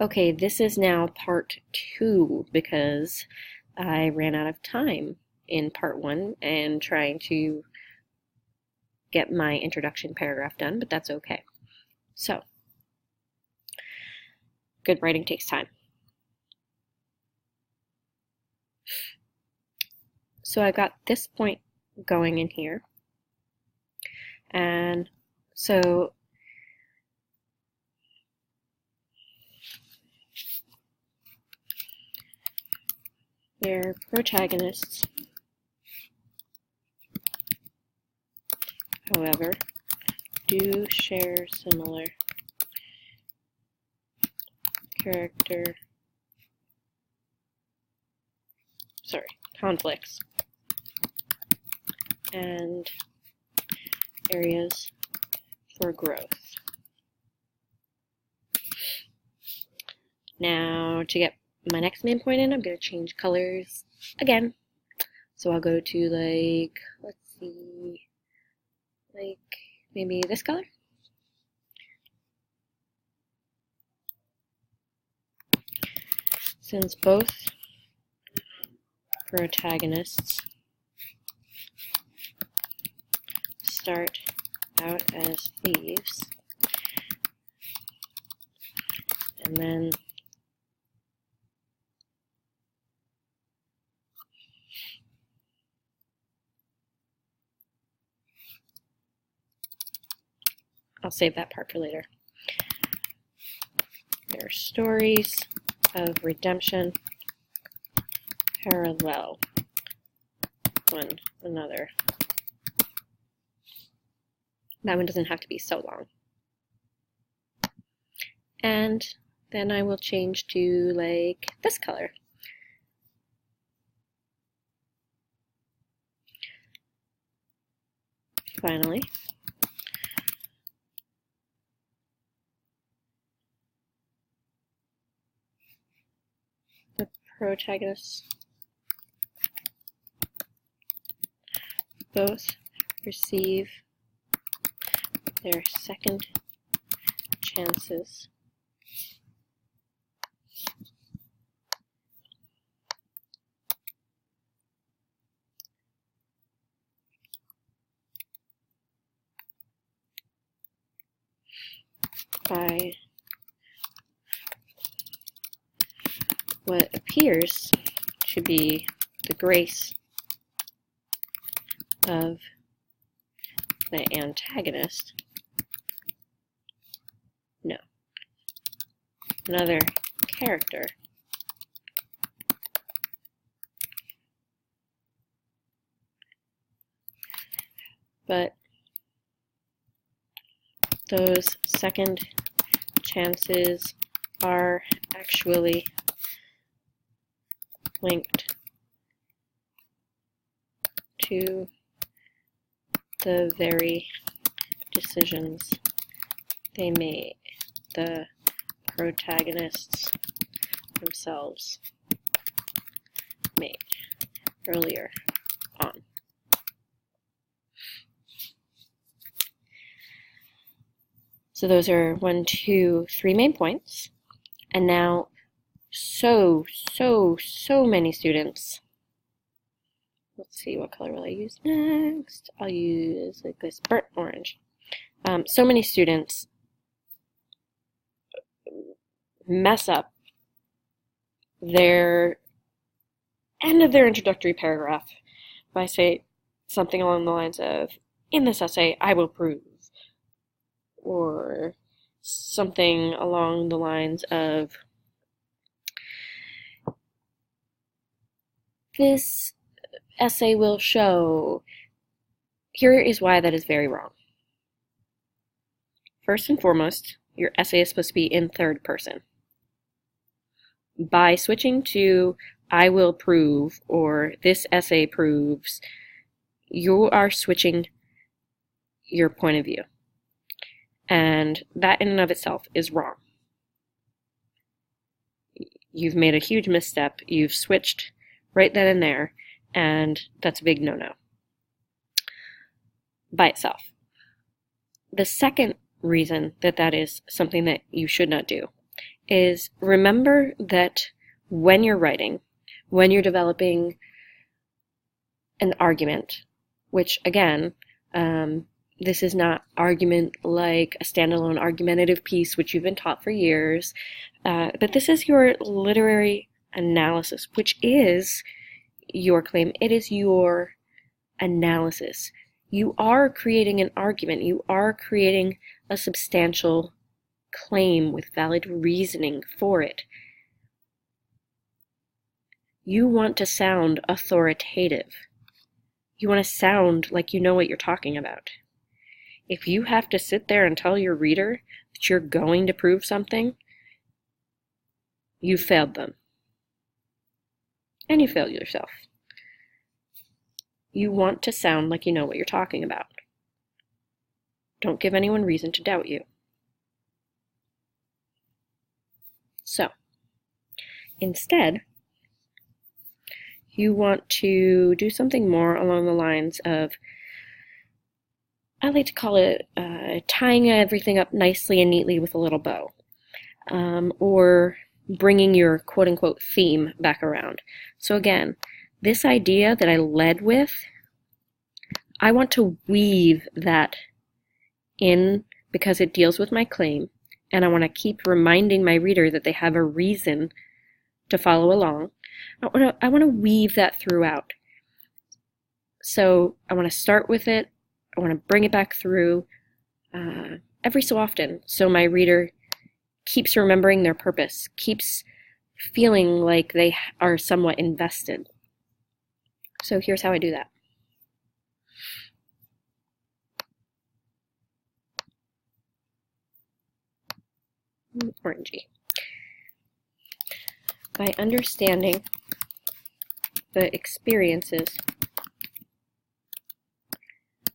Okay, this is now part 2 because I ran out of time in part 1 and trying to get my introduction paragraph done, but that's okay. So, good writing takes time. So I've got this point going in here, and so their protagonists, however, do share similar conflicts and areas for growth. Now, to get my next main point in, I'm going to change colors again. So I'll go to, like, let's see, like maybe this color. Since both protagonists start out as thieves, and then I'll save that part for later. Their stories of redemption parallel one another. That one doesn't have to be so long. And then I will change to, like, this color. Finally, the protagonists both receive their second chances by what appears to be the grace of the antagonist. No. Another character. But those second chances are actually linked to the very decisions they made, the protagonists themselves made earlier on. So those are 1, 2, 3 main points. And now so many students. Let's see, what color will I use next? I'll use like this burnt orange. So many students mess up their end of their introductory paragraph by say something along the lines of, in this essay, I will prove, or something along the lines of, this essay will show. Here is why that is very wrong. First and foremost, your essay is supposed to be in third person. By switching to I will prove or this essay proves, you are switching your point of view. And that in and of itself is wrong. You've made a huge misstep. You've switched right then and there, and that's a big no-no by itself. The second reason that that is something that you should not do is remember that when you're writing, when you're developing an argument, which again, this is not argument like a standalone argumentative piece, which you've been taught for years, but this is your literary analysis, which is your claim. It is your analysis. You are creating an argument. You are creating a substantial claim with valid reasoning for it. You want to sound authoritative. You want to sound like you know what you're talking about. If you have to sit there and tell your reader that you're going to prove something, you failed them. And you failed yourself. You want to sound like you know what you're talking about. Don't give anyone reason to doubt you. So, instead, you want to do something more along the lines of, I like to call it tying everything up nicely and neatly with a little bow, or bringing your quote-unquote theme back around. So again, this idea that I led with, I want to weave that in because it deals with my claim, and I want to keep reminding my reader that they have a reason to follow along. I want to weave that throughout. So I want to start with it. I want to bring it back through every so often, so my reader keeps remembering their purpose, keeps feeling like they are somewhat invested. So here's how I do that. Orangey. By understanding the experiences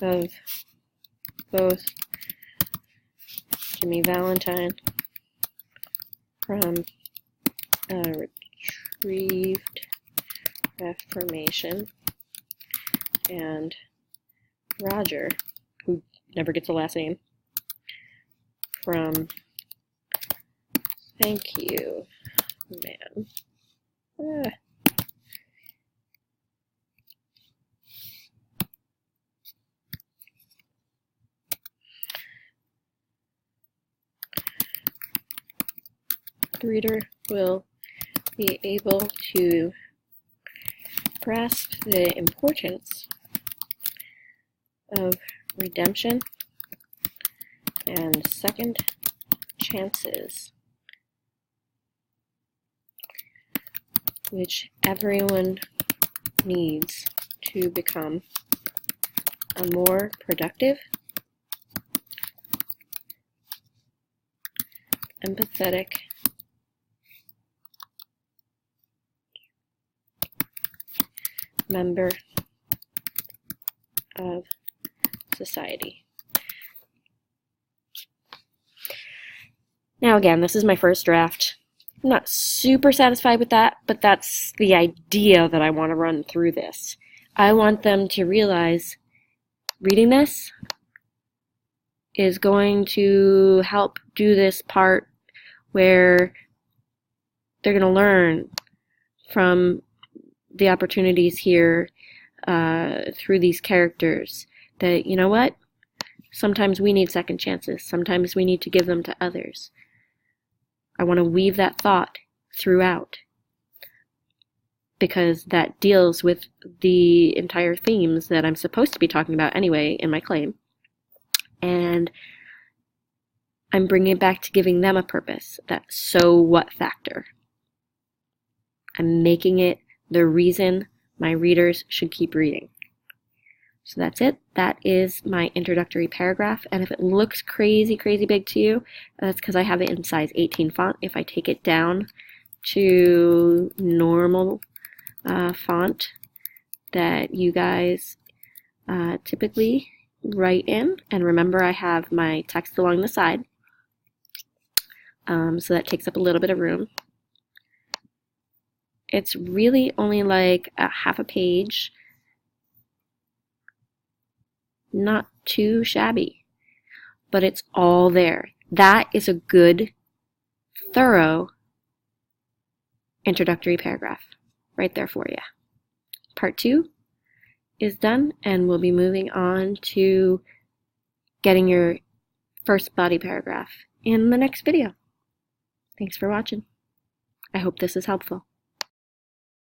of both Jimmy Valentine from a retrieved Reformation and Roger, who never gets a last name, from Thank You, Man. The reader will be able to grasp the importance of redemption and second chances, which everyone needs to become a more productive, empathetic, member of society. Now again, this is my first draft. I'm not super satisfied with that, but that's the idea that I want to run through this. I want them to realize reading this is going to help do this part where they're going to learn from the opportunities here through these characters that, you know what, sometimes we need second chances, sometimes we need to give them to others. I want to weave that thought throughout because that deals with the entire themes that I'm supposed to be talking about anyway in my claim. And I'm bringing it back to giving them a purpose, that so what factor. I'm making it the reason my readers should keep reading. So that's it. That is my introductory paragraph. And if it looks crazy, crazy big to you, that's because I have it in size 18 font. If I take it down to normal font that you guys typically write in, and remember I have my text along the side, so that takes up a little bit of room. It's really only like a half a page. Not too shabby, but it's all there. That is a good thorough introductory paragraph right there for you. Part 2 is done, and we'll be moving on to getting your first body paragraph in the next video. Thanks for watching. I hope this is helpful.